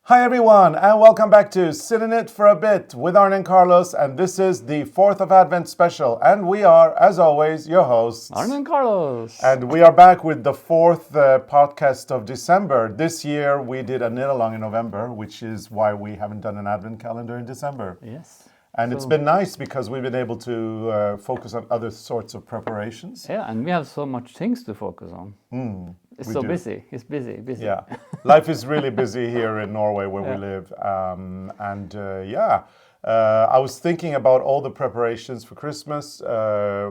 Hi everyone, and welcome back to Sit in It for a Bit with Arne and Carlos, and this is the 4th of Advent special, and we are, as always, your hosts. Arne and Carlos. And we are back with the 4th podcast of December. This year we did a knit-along in November, which is why we haven't done an Advent calendar in December. Yes. And it's been nice because we've been able to focus on other sorts of preparations. Yeah, and we have so much things to focus on. It's so busy. It's busy. Yeah, life is really busy here in Norway where we live. I was thinking about all the preparations for Christmas. Today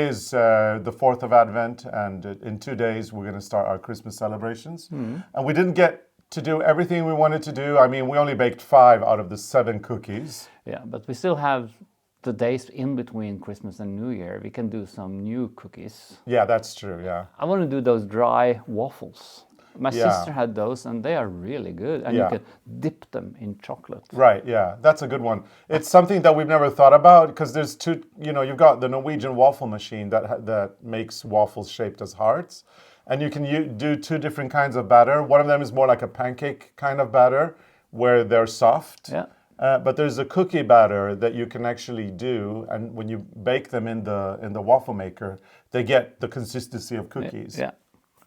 is the 4th of Advent, and in 2 days we're going to start our Christmas celebrations. And we didn't get to do everything we wanted to do. I mean, we only baked 5 out of the 7 cookies. Yeah, but we still have the days in between Christmas and New Year. We can do some new cookies. Yeah, that's true, yeah. I want to do those dry waffles. My sister had those, and they are really good. And you can dip them in chocolate. Right, yeah, that's a good one. It's something that we've never thought about because there's two, you've got the Norwegian waffle machine that makes waffles shaped as hearts. And you can do 2 different kinds of batter. One of them is more like a pancake kind of batter where they're soft. Yeah. But there's a cookie batter that you can actually do, and when you bake them in the waffle maker, they get the consistency of cookies. Yeah.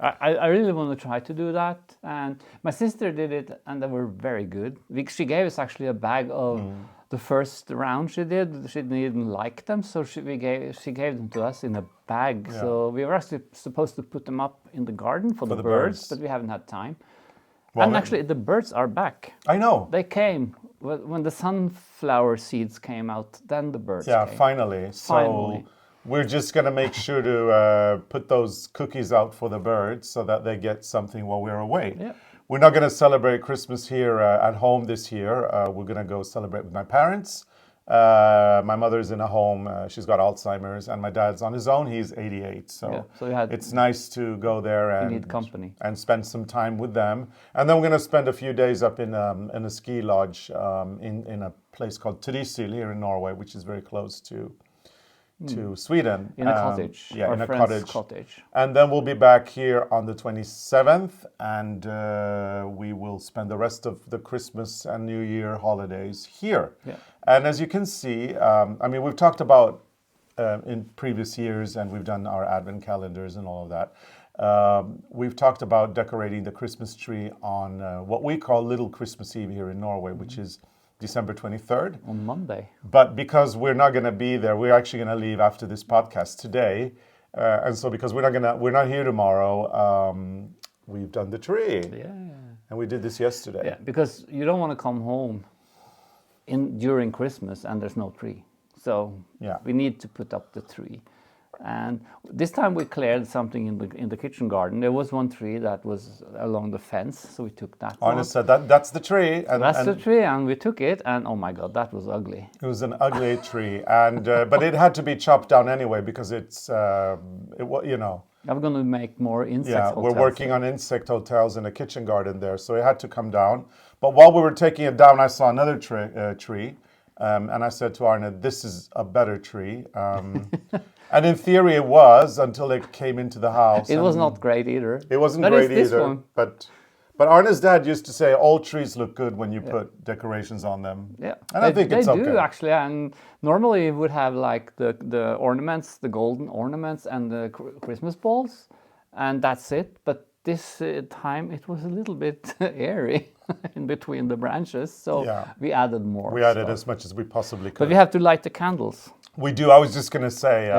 I really want to try to do that. And my sister did it, and they were very good. She gave us actually a bag of the first round she did. She didn't like them, so she gave them to us in a bag. Yeah. So we were actually supposed to put them up in the garden for the birds, but we haven't had time. Well, and actually, the birds are back. I know. They came. When the sunflower seeds came out, then the birds came. Yeah, finally. So we're just going to make sure to put those cookies out for the birds so that they get something while we're away. Yeah. We're not going to celebrate Christmas here at home this year. We're going to go celebrate with my parents. My mother's in a home. She's got Alzheimer's, and my dad's on his own. He's 88, so it's nice to go there and spend some time with them. And then we're going to spend a few days up in a ski lodge in a place called Trysil here in Norway, which is very close to Sweden. In a cottage. Yeah, in a cottage. And then we'll be back here on the 27th, and we will spend the rest of the Christmas and New Year holidays here. Yeah. And as you can see, we've talked about in previous years, and we've done our Advent calendars and all of that. We've talked about decorating the Christmas tree on what we call Little Christmas Eve here in Norway, which is December 23rd. On Monday. But because we're not going to be there, we're actually going to leave after this podcast today. And so because we're not here tomorrow, we've done the tree. Yeah. And we did this yesterday. Yeah, because you don't want to come home during Christmas and there's no tree. So we need to put up the tree. And this time we cleared something in the kitchen garden. There was one tree that was along the fence, so we took that one. Arne said that's the tree. That's the tree, and we took it, and oh my God, that was ugly. It was an ugly tree, and but it had to be chopped down anyway because it's I'm going to make more insect hotels. We're working on insect hotels in a kitchen garden there, so it had to come down. But while we were taking it down, I saw another tree. And I said to Arne, this is a better tree. And in theory it was until it came into the house. It was not great either. It wasn't great either. But Arne's dad used to say all trees look good when you put decorations on them. Yeah. And I think it's okay. They do actually. And normally we would have like the ornaments, the golden ornaments and the Christmas balls. And that's it. But this time it was a little bit airy in between the branches, so we added more. We added as much as we possibly could. But we have to light the candles. We do. I was just going to say,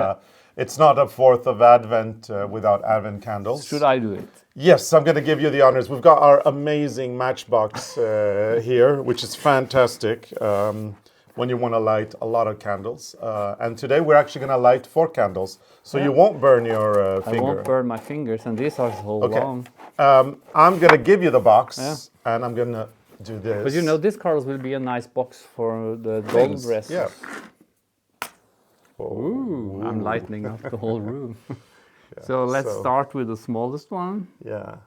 it's not a 4th of Advent without Advent candles. Should I do it? Yes, I'm going to give you the honors. We've got our amazing matchbox here, which is fantastic when you want to light a lot of candles. And today we're actually going to light 4 candles, so you won't burn your finger. I won't burn my fingers, and these are so long. I'm going to give you the box, and I'm going to do this. But this, Carlos, will be a nice box for the doll dress. Yeah. Ooh, I'm lightening up the whole room. So let's start with the smallest one. Yeah.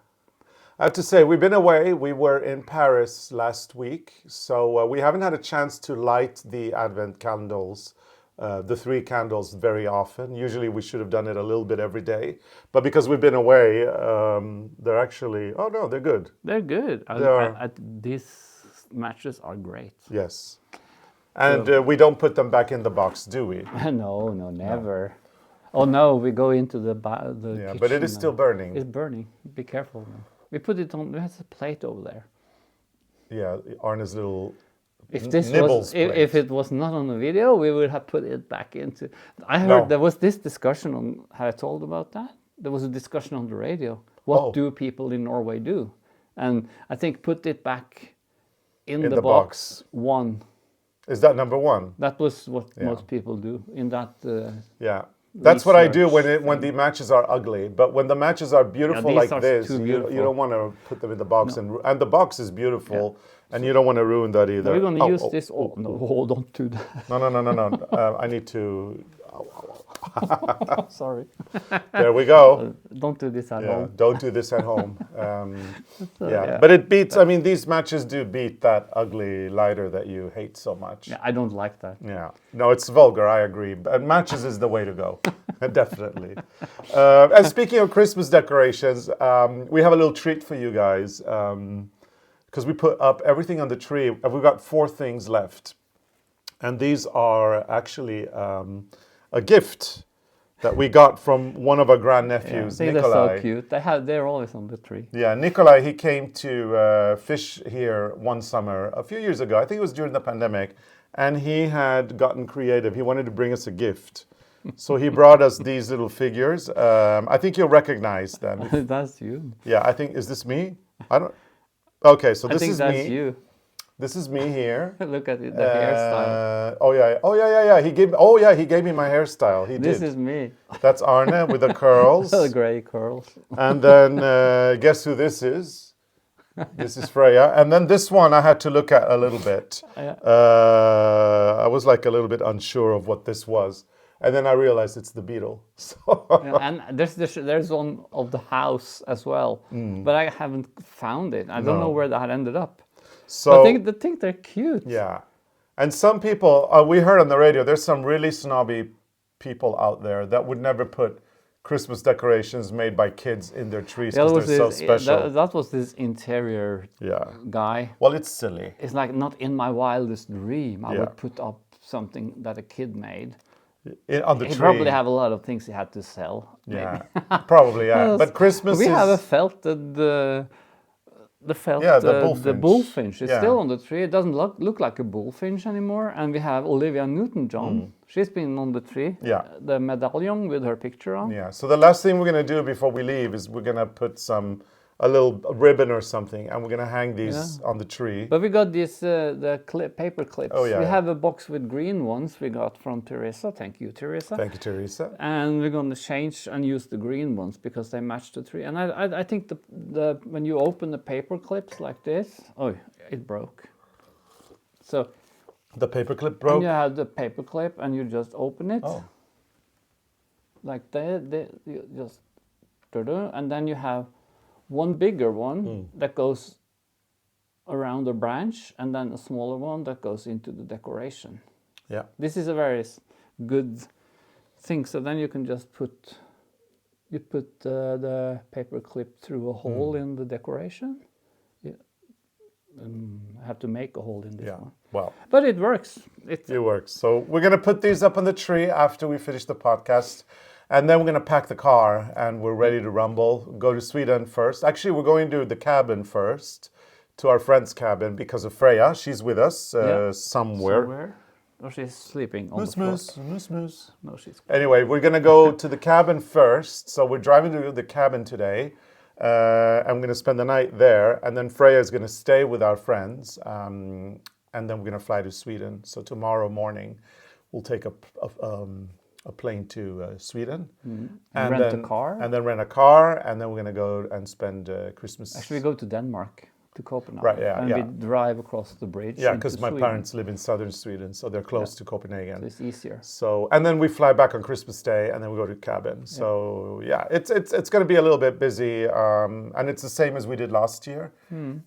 I have to say, we've been away. We were in Paris last week, so we haven't had a chance to light the Advent candles the 3 candles very often. Usually we should have done it a little bit every day. But because we've been away, they're actually, oh no, they're good. They're good. These matches are great. Yes. And we don't put them back in the box, do we? No, never. No. Oh no, we go into the kitchen. But it is still burning. It's burning. Be careful now. We put it on, there's a plate over there. Yeah, Arne's little if this nibbles was, if it was not on the video, we would have put it back into. I heard there was this discussion on. Have I told about that? There was a discussion on the radio. What do people in Norway do? And I think put it back in the box. 1. Is that number 1? That was what most people do in that. Yeah. That's what I do when the matches are ugly. But when the matches are beautiful like this, you don't want to put them in the box. No. And the box is beautiful, and you don't want to ruin that either. We're going to use this. Oh, no, don't do that. No. I need to... Sorry. There we go. Don't do this at home. Don't do this at home. But it beats, I mean, these matches do beat that ugly lighter that you hate so much. Yeah, I don't like that. Yeah. No, it's vulgar, I agree. But matches is the way to go. Definitely. And speaking of Christmas decorations, we have a little treat for you guys. Because we put up everything on the tree. We've got 4 things left. And these are actually... a gift that we got from one of our grandnephews, Nikolai. They're so cute. They're always on the tree. Yeah, Nikolai, he came to fish here one summer a few years ago. I think it was during the pandemic. And he had gotten creative. He wanted to bring us a gift. So he brought us these little figures. I think you'll recognize them. That's you. Yeah, I think, is this me? I don't... Okay, so this is me. I think that's you. This is me here. Look at it, the hairstyle. He gave me my hairstyle. He did. This is me. That's Arne with the curls. The gray curls. And then guess who this is? This is Freya. And then this one I had to look at a little bit. I was like a little bit unsure of what this was. And then I realized it's the beetle. So and there's one of the house as well. But I haven't found it. I don't know where that ended up. So I think they're cute. Yeah. And some people, we heard on the radio, there's some really snobby people out there that would never put Christmas decorations made by kids in their trees because they're so special. That was this interior guy. Well, it's silly. It's like not in my wildest dream I would put up something that a kid made. On the tree. He probably have a lot of things he had to sell. Maybe. Yeah, probably, yeah. But Christmas we have a felted... the bullfinch is still on the tree. It doesn't look like a bullfinch anymore. And we have Olivia Newton-John. She's been on the tree. Yeah. The medallion with her picture on. Yeah. So the last thing we're going to do before we leave is we're going to put a little ribbon or something, and we're going to hang these on the tree. But we got these paper clips. Oh, yeah. We have a box with green ones we got from Teresa. Thank you, Teresa. Thank you, Teresa. And we're going to change and use the green ones because they match the tree. And I think the when you open the paper clips like this, it broke. So the paper clip broke? And you have the paper clip and you just open it. Oh. Like that, you just and then you have one bigger one that goes around the branch, and then a smaller one that goes into the decoration. Yeah. This is a very good thing. So then you can just put the paper clip through a hole in the decoration. I have to make a hole in this one. Well, but it works. It works. So we're going to put these up on the tree after we finish the podcast. And then we're going to pack the car and we're ready to rumble. Go to Sweden first. Actually, we're going to the cabin first, to our friend's cabin because of Freya. She's with us somewhere. Or she's sleeping on the floor. Moose. No, she's... Anyway, we're going to go to the cabin first. So we're driving to the cabin today. I'm going to spend the night there. And then Freya is going to stay with our friends. And then we're going to fly to Sweden. So tomorrow morning, we'll take a plane to Sweden. And rent a car. And then rent a car. And then we're going to go and spend Christmas. Actually, we go to Denmark, to Copenhagen. Right, yeah. And we drive across the bridge. Yeah, because my parents live in southern Sweden, so they're close to Copenhagen. So it's easier. So, and then we fly back on Christmas Day, and then we go to cabin. So, it's going to be a little bit busy. And it's the same as we did last year.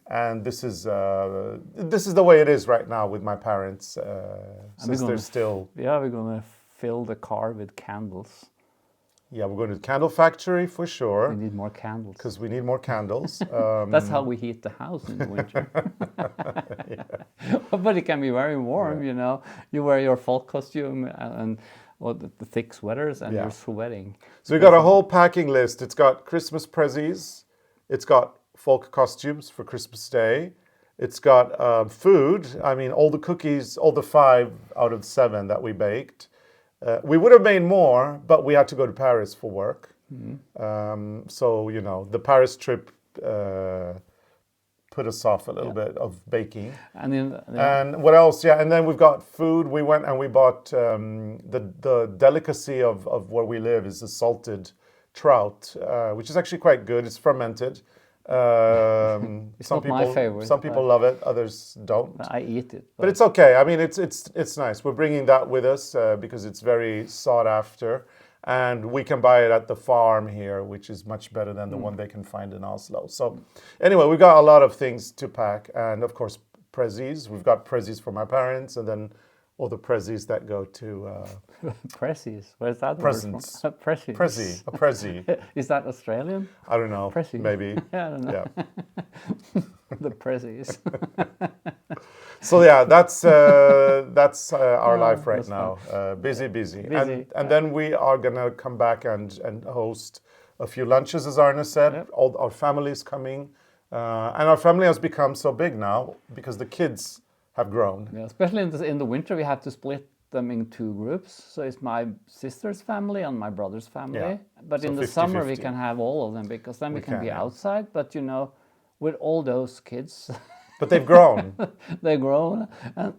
And this is the way it is right now with my parents. Since they're still... Yeah, we're going to fill the car with candles. Yeah, we're going to the candle factory for sure. We need more candles. Because we need more candles. That's how we heat the house in the winter. But it can be very warm, you know. You wear your folk costume and the thick sweaters and you're sweating. So we got a whole packing list. It's got Christmas prezzies. It's got folk costumes for Christmas Day. It's got food. I mean, all the cookies, all the 5 out of 7 that we baked. We would have made more, but we had to go to Paris for work. So, you know, the Paris trip put us off a little bit of baking. And what else? Yeah, and then we've got food. We went and we bought the delicacy of where we live is the salted trout, which is actually quite good. It's fermented. It's not my favorite. Some people love it, others don't. I eat it, but it's okay. I mean, it's nice. We're bringing that with us because it's very sought after, and we can buy it at the farm here, which is much better than the one they can find in Oslo. So, anyway, we've got a lot of things to pack, and of course, prezzies. We've got prezzies for my parents, and then all the prezzies that go to prezzies. Where's that presents? Word from? Prezzies. Prezzie, a prezzie. Is that Australian? I don't know. Prezzies. Maybe. Yeah, I don't know. Yeah. The prezzies. So yeah, that's our life right now. Busy. And then we are gonna come back and host a few lunches, as Arne said. Yep. All our family's coming, and our family has become so big now because the kids have grown. Yeah, especially in the winter, we have to split them in 2 groups. So it's my sister's family and my brother's family. Yeah. But so in the 50, summer, 50. We can have all of them because then we can be outside. But you know, with all those kids. But they've grown. They've grown,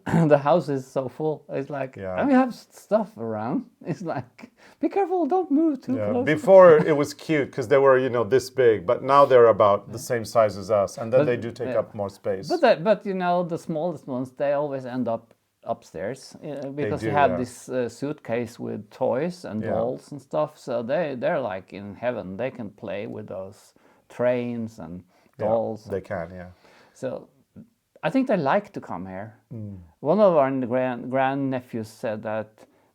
and the house is so full. It's like, and we have stuff around. It's like, be careful, don't move too close. Before it was cute because they were, you know, this big, but now they're about the same size as us, and then they do take up more space. But you know, the smallest ones, they always end up upstairs because you have this suitcase with toys and dolls and stuff. So they're like in heaven. They can play with those trains and dolls. They can, yeah. So I think they like to come here. One of our grandnephews said that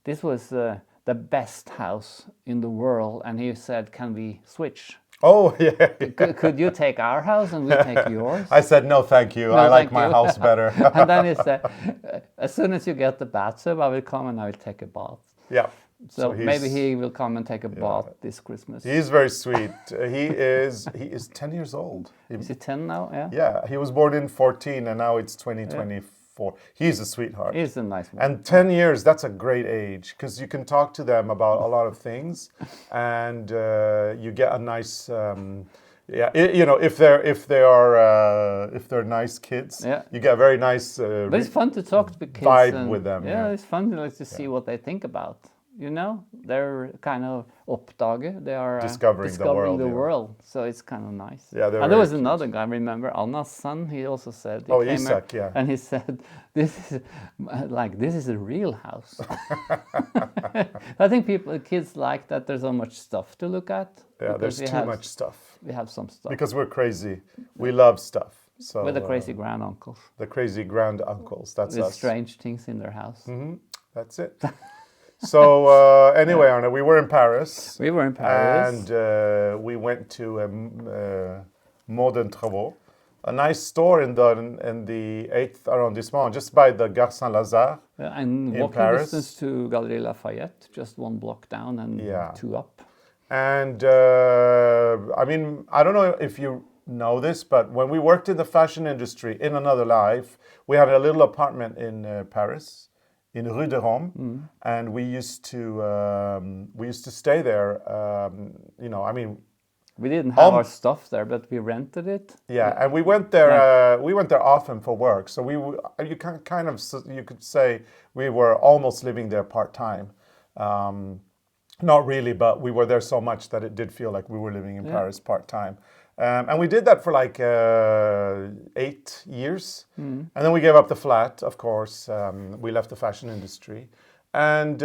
this was the best house in the world, and he said, "Can we switch?" Oh, yeah. Could you take our house and we take yours? I said, no, thank you. I like my house better. And then he said, as soon as you get the bathtub, I will come and I will take a bath. Yeah. So maybe he will come and take a bath this Christmas. He's very sweet. He is 10 years old. Is he 10 now? Yeah. Yeah. He was born in 14 and now it's 2024. He's a sweetheart. He's a nice one. And 10 years, that's a great age because you can talk to them about a lot of things, and you get a nice. You know, if they're nice kids, you get a very nice. But it's fun to talk to the kids. Vibe with them. Yeah, it's fun to see what they think about. You know, they're kind of oppdage. They are discovering the world. So it's kind of nice. Yeah, and there was another guy. Remember Anna's son? He also said. Isak, yeah. And he said, "This is a real house." I think kids like that. There's so much stuff to look at. Yeah, there's too much stuff. We have some stuff because we're crazy. We love stuff. So with the crazy granduncles. The crazy granduncles. That's with us. Strange things in their house. Mm-hmm. That's it. So anyway, Arne, we were in Paris. We were in Paris. And we went to Modern Travaux, a nice store in the 8th arrondissement, just by the Gare Saint-Lazare. And walking distance to Galerie Lafayette, just 1 block down and 2 up. And I mean, I don't know if you know this, but when we worked in the fashion industry in another life, we had a little apartment in Paris. In Rue de Rome, and we used to stay there. You know, I mean, we didn't have our stuff there, but we rented it. Yeah, and we went there. We went there often for work, so you could say we were almost living there part time. Not really, but we were there so much that it did feel like we were living in Paris part time. And we did that for like 8 years. And then we gave up the flat, of course. We left the fashion industry. And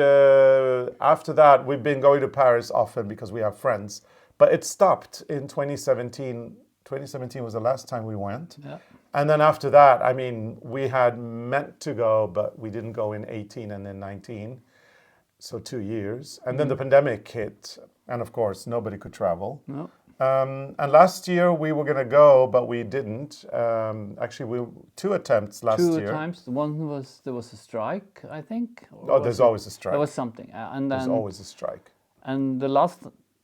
after that, we've been going to Paris often because we have friends. But it stopped in 2017. 2017 was the last time we went. Yeah. And then after that, I mean, we had meant to go, but we didn't go in 18 and then 19. so 2 years. And then the pandemic hit, and of course, nobody could travel. No. And last year we were going to go, but we didn't. Actually, 2 attempts last year. 2 times. One was, there was a strike, I think. Oh, there's always a strike. There was something. And then, there's always a strike. And the last...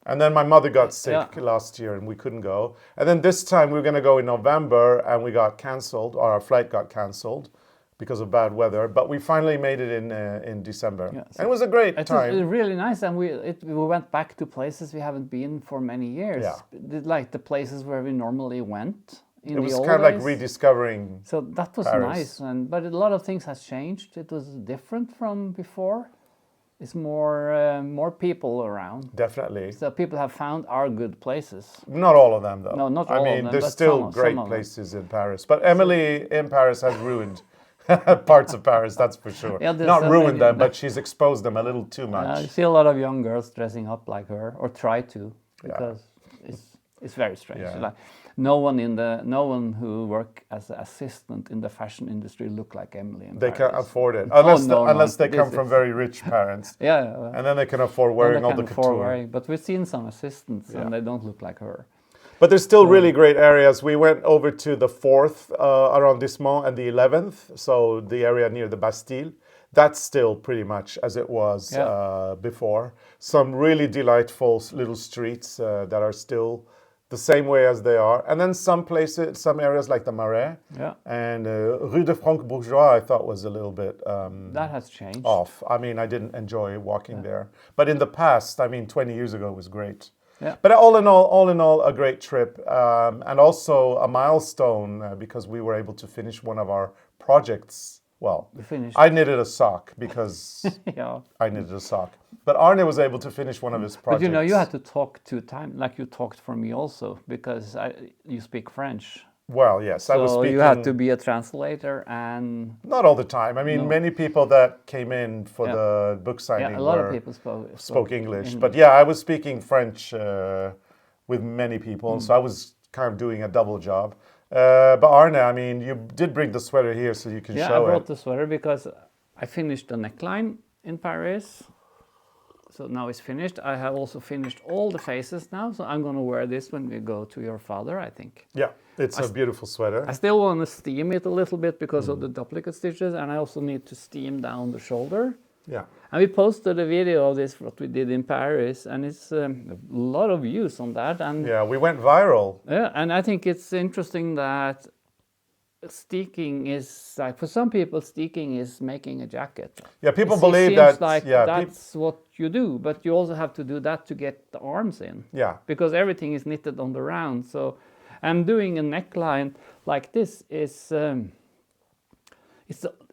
And then my mother got sick last year and we couldn't go. And then this time we were going to go in November and we got cancelled, or our flight got cancelled because of bad weather. But we finally made it in December. Yeah, so and it was a great time. It was really nice. And we went back to places we haven't been for many years. Yeah. Like the places where we normally went. It was kind of like rediscovering So that was Paris. nice. But a lot of things has changed. It was different from before. It's more people around. Definitely. So people have found our good places. Not all of them, though. No, not all of them. I mean, there's still great places in Paris. But So, Emily in Paris has ruined parts of Paris, that's for sure. Yeah, not ruined them, but she's exposed them a little too much. I see a lot of young girls dressing up like her, or try to, because it's very strange. Yeah. Like, no one who work as an assistant in the fashion industry look like Emily in They Paris. can't afford it, unless unless they come This from very rich parents. Yeah. And then they can afford wearing all the couture. But we've seen some assistants, and they don't look like her. But there's still really great areas. We went over to the 4th arrondissement and the 11th, so the area near the Bastille. That's still pretty much as it was before. Some really delightful little streets that are still the same way as they are. And then some places, some areas like the Marais and Rue de Franc-Bourgeois, I thought was a little bit that has changed. Off. I mean, I didn't enjoy walking there. But in the past, I mean, 20 years ago, it was great. Yeah. But all in all, a great trip, and also a milestone because we were able to finish one of our projects. Well, I knitted a sock because I knitted a sock. But Arne was able to finish one of his projects. But you know, you had to talk 2 times, like you talked for me also, because you speak French. Well, yes, so I was speaking. You had to be a translator, and not all the time. I mean, many people that came in for the book signing, a lot of people spoke English. But yeah, I was speaking French with many people, so I was kind of doing a double job. But Arne, I mean, you did bring the sweater here, so you can show it. Yeah, I brought the sweater because I finished the neckline in Paris. So now it's finished. I have also finished all the faces now, so I'm going to wear this when we go to your father, I think. Yeah, it's a beautiful sweater. I still want to steam it a little bit because of the duplicate stitches, and I also need to steam down the shoulder. Yeah. And we posted a video of this, what we did in Paris, and it's a lot of views on that. And yeah, we went viral. Yeah, and I think it's interesting that steeking is, like, for some people, steeking is making a jacket. Yeah, people believe that. Like that's what you do, but you also have to do that to get the arms in. Yeah. Because everything is knitted on the round. So, and doing a neckline like this is.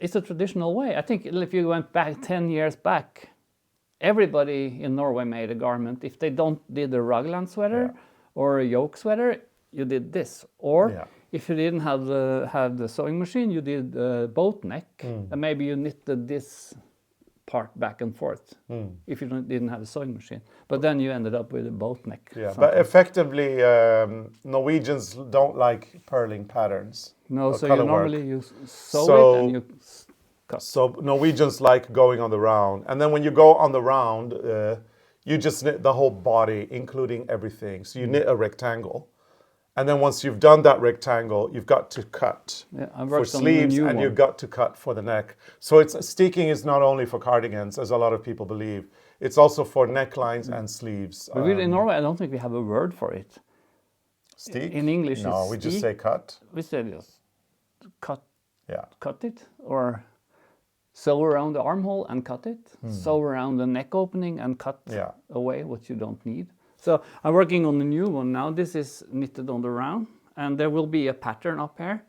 It's a traditional way. I think if you went back 10 years back, everybody in Norway made a garment. If they did a raglan sweater or a yoke sweater, you did this. Or if you didn't have the sewing machine, you did a boat neck, and maybe you knitted this part back and forth if you didn't have a sewing machine. But then you ended up with a boat neck. Yeah, but effectively, Norwegians don't like purling patterns. No, so you normally sew it and you cut. So Norwegians like going on the round. And then when you go on the round, you just knit the whole body, including everything. So you knit a rectangle. And then once you've done that rectangle, you've got to cut for sleeves, and you've got to cut for the neck. So steeking is not only for cardigans, as a lot of people believe. It's also for necklines and sleeves. But in Norway, I don't think we have a word for it. Steek? In English, no, we just say cut. We say just cut. Yeah. Cut it, or sew around the armhole and cut it. Sew around the neck opening and cut away what you don't need. So I'm working on the new one now. This is knitted on the round, and there will be a pattern up here.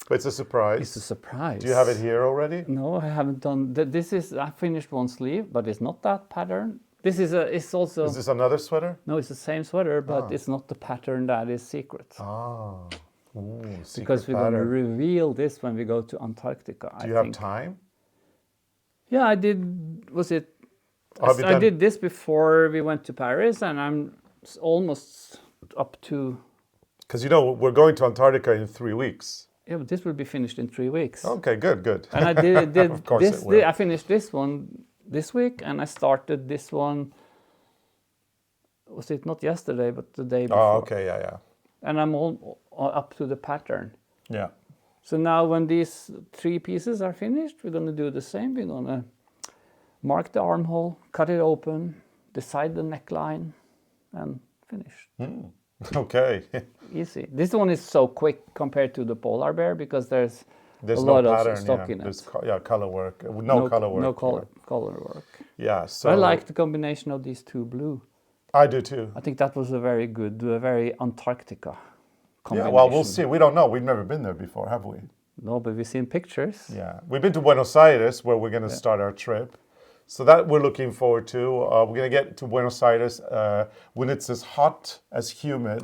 It's a surprise. It's a surprise. Do you have it here already? No, I haven't done. I finished one sleeve, but it's not that pattern. It's also. Is this another sweater? No, it's the same sweater, but it's not the pattern that is secret. Ah, because we're going to reveal this when we go to Antarctica. Do you have time? Yeah, I did. I did this before we went to Paris, and I'm almost up to. Because we're going to Antarctica in 3 weeks. Yeah, but this will be finished in 3 weeks. Okay, good. And I did of course this. I finished this one this week, and I started this one. Was it not yesterday, but the day before? Oh, okay, yeah. And I'm all up to the pattern. Yeah. So now when these 3 pieces are finished, we're going to do the same. We're going to mark the armhole, cut it open, decide the neckline, and finish. Okay. Easy. This one is so quick compared to the polar bear because there's a no lot pattern, of stock in There's it. color work. No color work. No color work. Yeah, so... I like the combination of these 2 blue. I do too. I think that was a very good, very Antarctica combination. Yeah, well, we'll see. We don't know. We've never been there before, have we? No, but we've seen pictures. Yeah. We've been to Buenos Aires, where we're going to start our trip. So that we're looking forward to. We're going to get to Buenos Aires when it's as hot, as humid,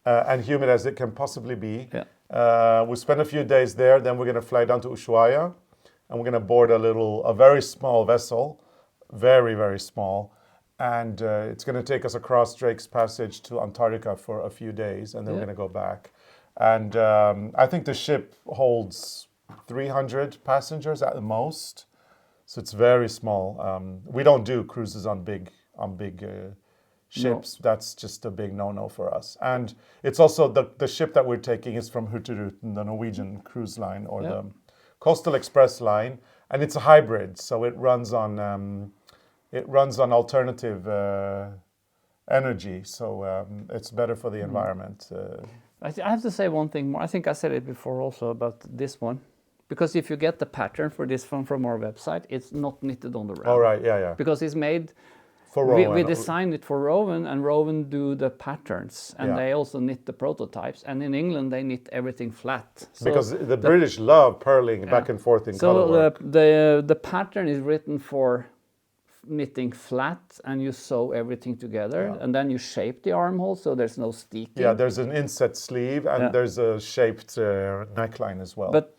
and humid as it can possibly be. Yeah. We'll spend a few days there. Then we're going to fly down to Ushuaia, and we're going to board a very small vessel, very, very small. And it's going to take us across Drake's Passage to Antarctica for a few days, and then we're going to go back. And I think the ship holds 300 passengers at the most, so it's very small. We don't do cruises on big ships. No. That's just a big no-no for us. And it's also the ship that we're taking is from Hurtigruten, the Norwegian cruise line, or the Coastal Express line, and it's a hybrid, so it runs on. It runs on alternative energy, so it's better for the environment. I have to say one thing more. I think I said it before also about this one. Because if you get the pattern for this one from our website, it's not knitted on the round. Oh, right, yeah. Because it's made... For Rowan. We designed it for Rowan, and Rowan do the patterns, and they also knit the prototypes. And in England, they knit everything flat. So because the British love purling back and forth in color work. So the pattern is written for knitting flat, and you sew everything together, and then you shape the armhole so there's no steeking. Yeah, there's an inset sleeve, and there's a shaped neckline as well. But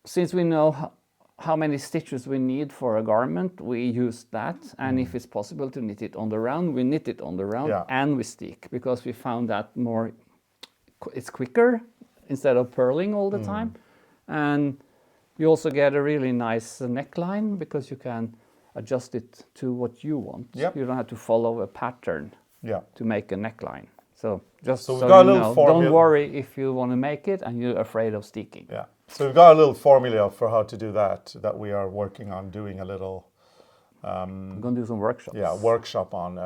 since we know how many stitches we need for a garment, we use that, and if it's possible to knit it on the round, we knit it on the round, and we steek, because we found that it's quicker instead of purling all the time, and you also get a really nice neckline because you can adjust it to what you want. You don't have to follow a pattern to make a neckline. So just so you know, don't worry if you want to make it and you're afraid of steeking. Yeah. So we've got a little formula for how to do that we are working on doing a little... I'm going to do some workshops. Yeah, workshop on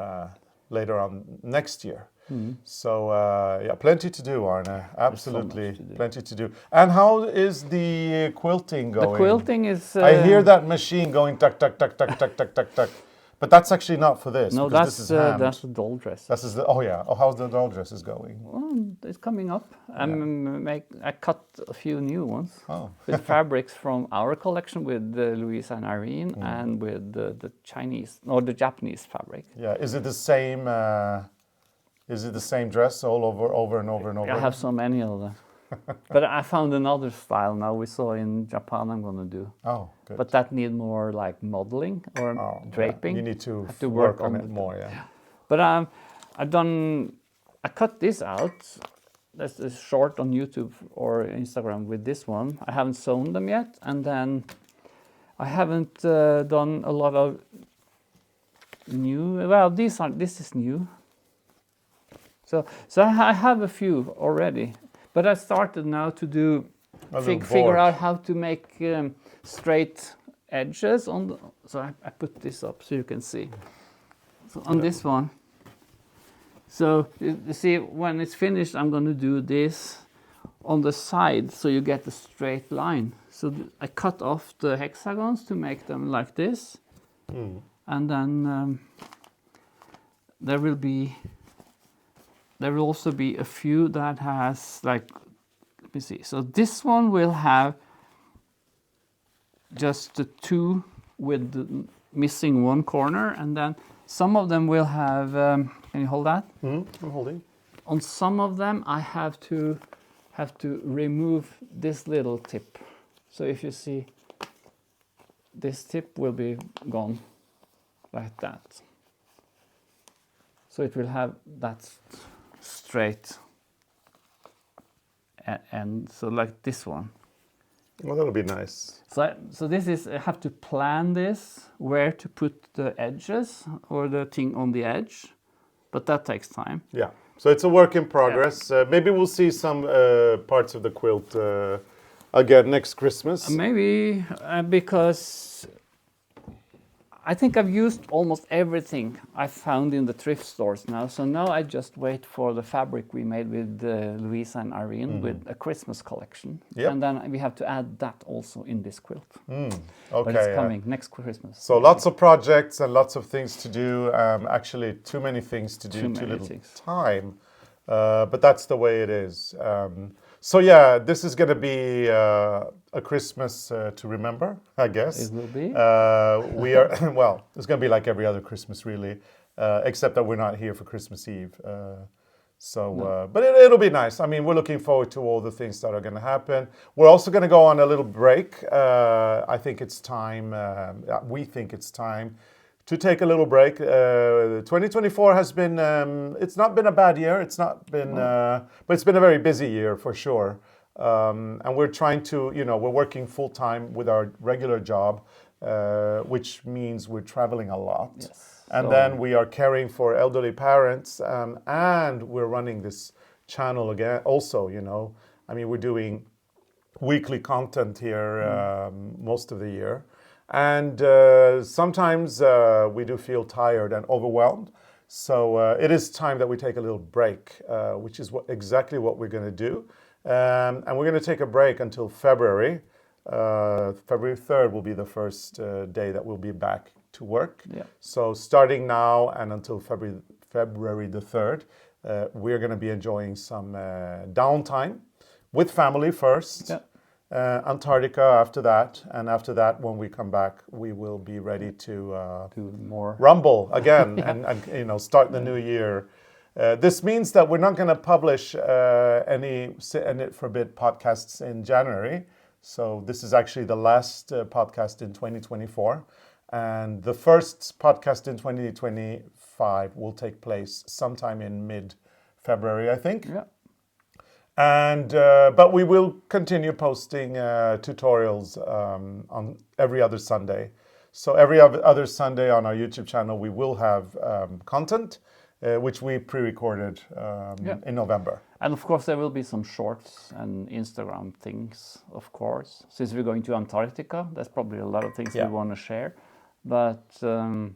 later on next year. So plenty to do, Arne. Absolutely, so plenty to do. And how is the quilting going? The quilting is... I hear that machine going tuck, tuck, tuck, tuck, tuck, tuck, tuck, tuck. But that's actually not for this. No, that's the doll dress. How's the doll dresses going? Well, it's coming up. I cut a few new ones with fabrics from our collection with Louisa and Irene, and with the Chinese or the Japanese fabric. Yeah, is it the same? Is it the same dress all over and over and over? I have so many of them. But I found another style now we saw in Japan I'm going to do. Oh, good. But that need more like modeling or draping. You need to have to work on it more, But I cut this out. There's a short on YouTube or Instagram with this one. I haven't sewn them yet. And then I haven't done a lot of new, well, this is new. So I have a few already. But I started now to do figure out how to make straight edges on. So I put this up so you can see. So on this one. So you see, when it's finished, I'm going to do this on the side so you get a straight line. So I cut off the hexagons to make them like this, and then there will also be a few that has like, let me see. So this one will have just the two with the missing one corner, and then some of them will have. Can you hold that? I'm holding. On some of them, I have to remove this little tip. So if you see, this tip will be gone like that. So it will have that straight end. So like this one, Well, that'll be nice. So this is, I have to plan this, where to put the edges or the thing on the edge, but that takes time. Yeah. So it's a work in progress. Maybe we'll see some parts of the quilt again next Christmas. Maybe because I think I've used almost everything I found in the thrift stores now. So now I just wait for the fabric we made with Louisa and Irene with a Christmas collection. Yep. And then we have to add that also in this quilt. Okay. But it's coming next Christmas. So lots of projects and lots of things to do. Actually, too many things to do, too little time. But that's the way it is. So yeah, this is going to be a Christmas to remember, I guess. It will be. We are well. It's going to be like every other Christmas, really, except that we're not here for Christmas Eve. But it'll be nice. I mean, we're looking forward to all the things that are going to happen. We're also going to go on a little break. I think it's time. We think it's time to take a little break. 2024 has been, it's not been a bad year. It's not been, but it's been a very busy year for sure. And we're trying to, we're working full time with our regular job, which means we're traveling a lot. Yes. And then we are caring for elderly parents, and we're running this channel again. Also, I mean, we're doing weekly content here most of the year. And sometimes we do feel tired and overwhelmed. So it is time that we take a little break, which is exactly what we're going to do. And we're going to take a break until February. February 3rd will be the first day that we'll be back to work. Yeah. So starting now and until February the 3rd, we're going to be enjoying some downtime with family first. Yeah. Antarctica after that, and after that, when we come back, we will be ready to do more rumble again and start the new year. This means that we're not going to publish any Sit and Knit for a Bit podcasts in January. So this is actually the last podcast in 2024, and the first podcast in 2025 will take place sometime in mid-February, I think. Yeah. And but we will continue posting tutorials on every other Sunday. So every other Sunday on our YouTube channel, we will have content, which we pre-recorded in November. And of course, there will be some shorts and Instagram things, of course. Since we're going to Antarctica, there's probably a lot of things we want to share. But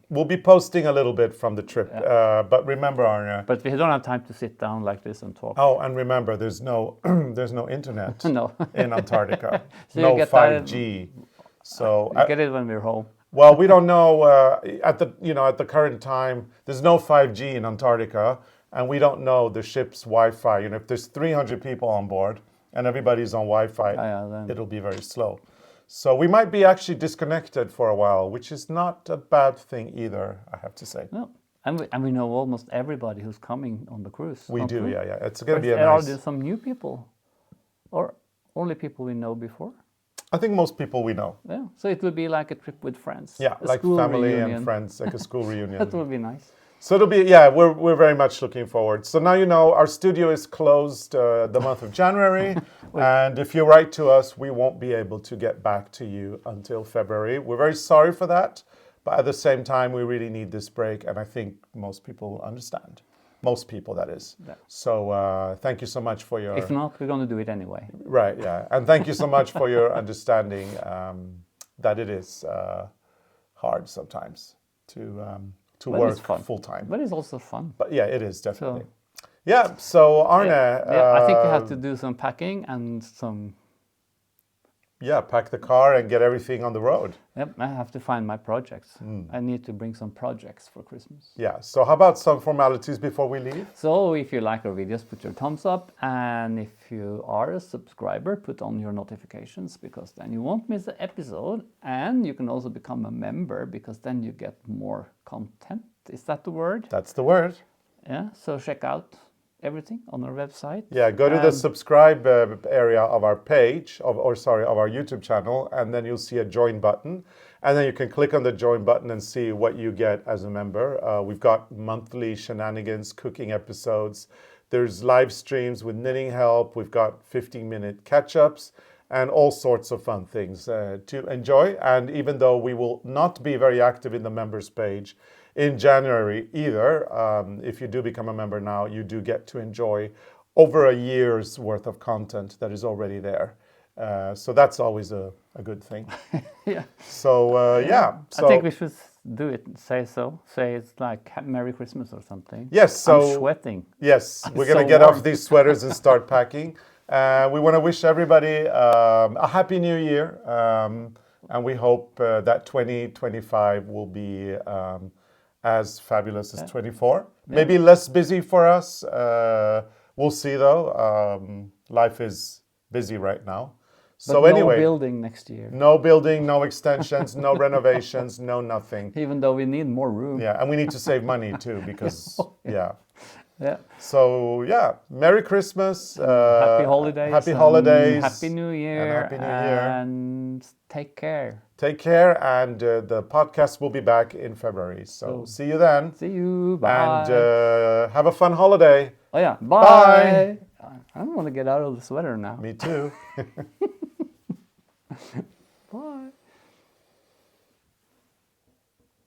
we'll be posting a little bit from the trip. But remember, Arne. But we don't have time to sit down like this and talk. Oh, and remember, there's no there's no internet in Antarctica. So no 5G. So you get it when we're home. Well, we don't know at the current time. There's no 5G in Antarctica, and we don't know the ship's Wi-Fi. If there's 300 people on board and everybody's on Wi-Fi, it'll be very slow. So we might be actually disconnected for a while, which is not a bad thing either, I have to say. No, and we know almost everybody who's coming on the cruise. We do, yeah. It's going to be a nice... Are nice... there some new people? Or only people we know before? I think most people we know. Yeah, so it will be like a trip with friends. Yeah, like family and friends, like a school reunion. That will be nice. So it'll be, we're very much looking forward. So now our studio is closed the month of January. And if you write to us, we won't be able to get back to you until February. We're very sorry for that. But at the same time, we really need this break. And I think most people understand. Most people, that is. Yeah. So thank you so much for your... If not, we're going to do it anyway. Right, yeah. And thank you so much for your understanding that it is hard sometimes to work full time. But it's also fun. But yeah, it is definitely. So Arne... I think we have to do some packing and some... Yeah, pack the car and get everything on the road. Yep, I have to find my projects. I need to bring some projects for Christmas. Yeah, so how about some formalities before we leave? So if you like our videos, put your thumbs up. And if you are a subscriber, put on your notifications, because then you won't miss an episode. And you can also become a member, because then you get more content. Is that the word? That's the word. Yeah, so check out everything on our website. Yeah, go to the subscribe area of our page, of our YouTube channel, and then you'll see a join button. And then you can click on the join button and see what you get as a member. We've got monthly shenanigans, cooking episodes. There's live streams with knitting help. We've got 15-minute catch-ups. and all sorts of fun things to enjoy. And even though we will not be very active in the members page in January either, if you do become a member now, you do get to enjoy over a year's worth of content that is already there. So that's always a good thing. Yeah. So yeah. So I think we should do it. Say it's like Merry Christmas or something. yes. So I'm sweating. yes, we're gonna so get warm. off these sweaters and start packing. We want to wish everybody a happy new year, and we hope that 2025 will be as fabulous as 24. Maybe less busy for us. We'll see though. Life is busy right now. So But anyway, no building next year. no building, no extensions, no renovations, no nothing. Even though we need more room. Yeah, and we need to save money too because yeah. Yeah. So yeah, Merry Christmas, Happy holidays. Happy holidays, Happy New Year. and Happy New Year. And take care. Take care, and the podcast will be back in February. So see you then. See you. Bye. And have a fun holiday. Oh yeah. Bye. I don't want to get out of the sweater now. Me too. Bye.